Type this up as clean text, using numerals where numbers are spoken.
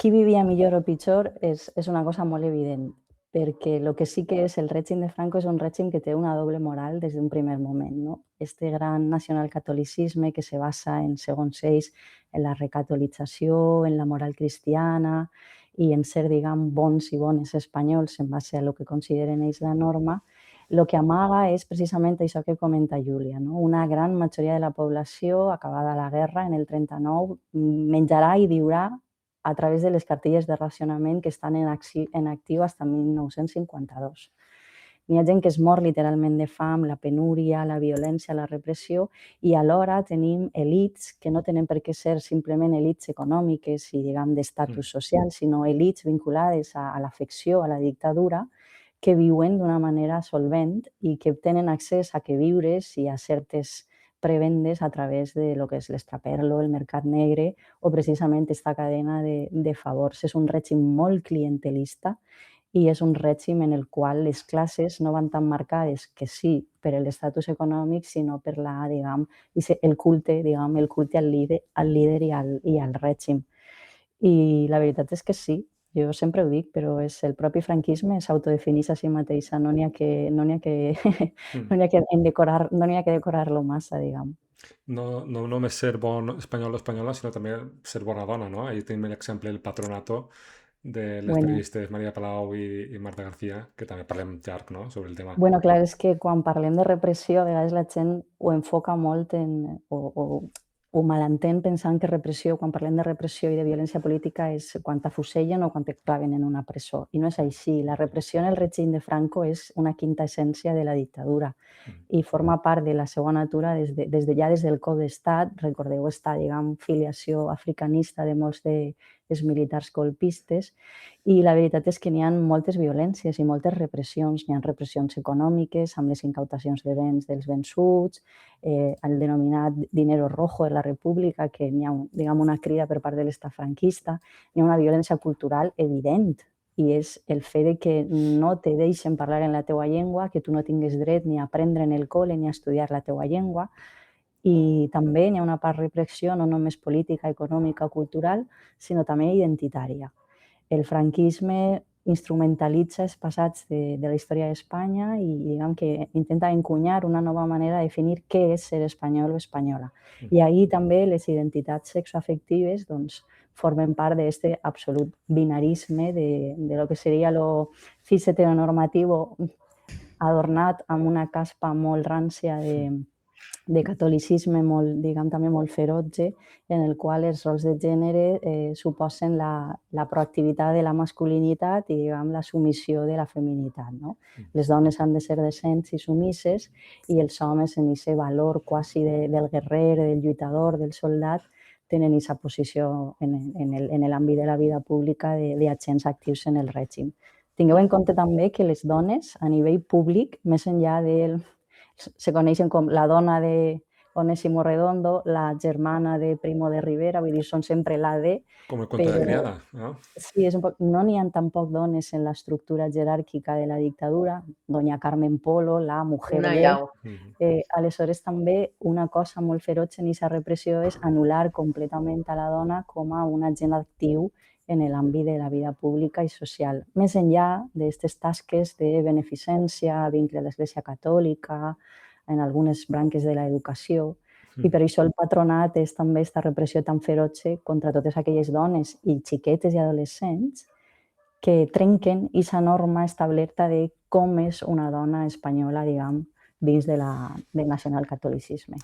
Qui vivia millor o pitjor és una cosa molt evident, perquè el que sí que és el règim de Franco és un règim que té una doble moral des d'un primer moment, no? Este gran nacionalcatolicisme que se basa en, segons ells, en la recatolització, en la moral cristiana i en ser, diguem, bons i bones espanyols en base a lo que consideren ells la norma, lo que amaga és precisament això que comenta Júlia, no? Una gran majoria de la població, acabada la guerra en el 39, menjarà i viurà a través de les cartilles de racionament que estan en actiu fins al 1952. N'hi ha gent que es mor literalment de fam, la penúria, la violència, la repressió, i alhora tenim elits que no tenen per què ser simplement elits econòmiques i, diguem, d'estatus social, sinó elits vinculades a l'afecció, a la dictadura, que viuen d'una manera solvent i que tenen accés a queviures i a certes prebendes a través de lo que és l'estraperlo, el mercat negre o precisament esta cadena de favors. És un règim molt clientelista i és un règim en el qual les classes no van tan marcades, que sí, per l'estatus econòmic, sinó per la, diguem, el culte, diguem, el culte al líder i al règim. I la veritat és que sí, jo sempre ho dic, però és el propi franquisme s'autodefineix a si mateixa, no n'hi ha que no n'hi ha que Mm. no n'hi ha que endecorar no n'hi ha que decorar-lo massa, diguem. No només ser bon espanyol o espanyola, sinó també ser bona dona, no? Ahí tenim l'exemple del Patronato de les Bueno, periodistes Maria Palau i Marta García, que també parlem llarg, no?, sobre el tema. bueno, clar, és que quan parlem de repressió, a vegades la gent ho enfoca molt o malentén pensant que repressió, quan parlem de repressió i de violència política, és quan t'afusellen o quan et claven en una presó. I no és així. La repressió en el règim de Franco és una quinta essència de la dictadura Mm. i forma part de la seva natura des del cop d'estat. Recordeu esta, diguem, filiació africanista de molts dels militars colpistes, i la veritat és que n'hi ha moltes violències i moltes repressions. N'hi ha repressions econòmiques, amb les incautacions de béns dels vençuts, el denominat dinero rojo de la república, que n'hi ha, diguem, una crida per part de l'estat franquista. N'hi ha una violència cultural evident, i és el fet de que no te deixen parlar en la teua llengua, que tu no tingues dret ni a aprendre en el col·le ni a estudiar la teua llengua. I també n'hi ha una part repressió no només política, econòmica o cultural, sinó també identitària. El franquisme instrumentalitza els passats de la història d'Espanya i, diguem, que intenta encunyar una nova manera de definir què és ser espanyol o espanyola. Mm. I ahí també les identitats sexoafectives, doncs, formen part d'aquest absolut binarisme de lo que seria lo cis heteronormatiu adornat amb una caspa molt rància de catolicisme molt, diguem, també molt ferotge, en el qual els rols de gènere suposen la proactivitat de la masculinitat i, diguem, la submissió de la feminitat, no? Mm. Les dones han de ser decents i submises i els homes, en aquest valor quasi del guerrer, del lluitador, del soldat, tenen aquesta posició en l'àmbit de la vida pública d'agents actius en el règim. Tingueu en compte també que les dones, a nivell públic, més enllà del se coneixen com la dona de Onésimo Redondo, la germana de Primo de Rivera, vull dir, són sempre la de, Com el conte de la però criada, no? sí, és un poc, no n'hi ha tampoc dones en l'estructura jeràrquica de la dictadura, doña Carmen Polo, la mujer Una de... llau. Mm. Aleshores, també una cosa molt feroç en aquesta repressió és anul·lar completament a la dona com a un agent actiu en l'àmbit de la vida pública i social, més enllà d'aquestes tasques de beneficència, vincle a l'Església Catòlica, en algunes branques de l'educació, i per això el patronat és també aquesta repressió tan ferotge contra totes aquelles dones i xiquetes i adolescents que trenquen aquesta norma establerta de com és una dona espanyola, diguem, dins del nacionalcatolicisme.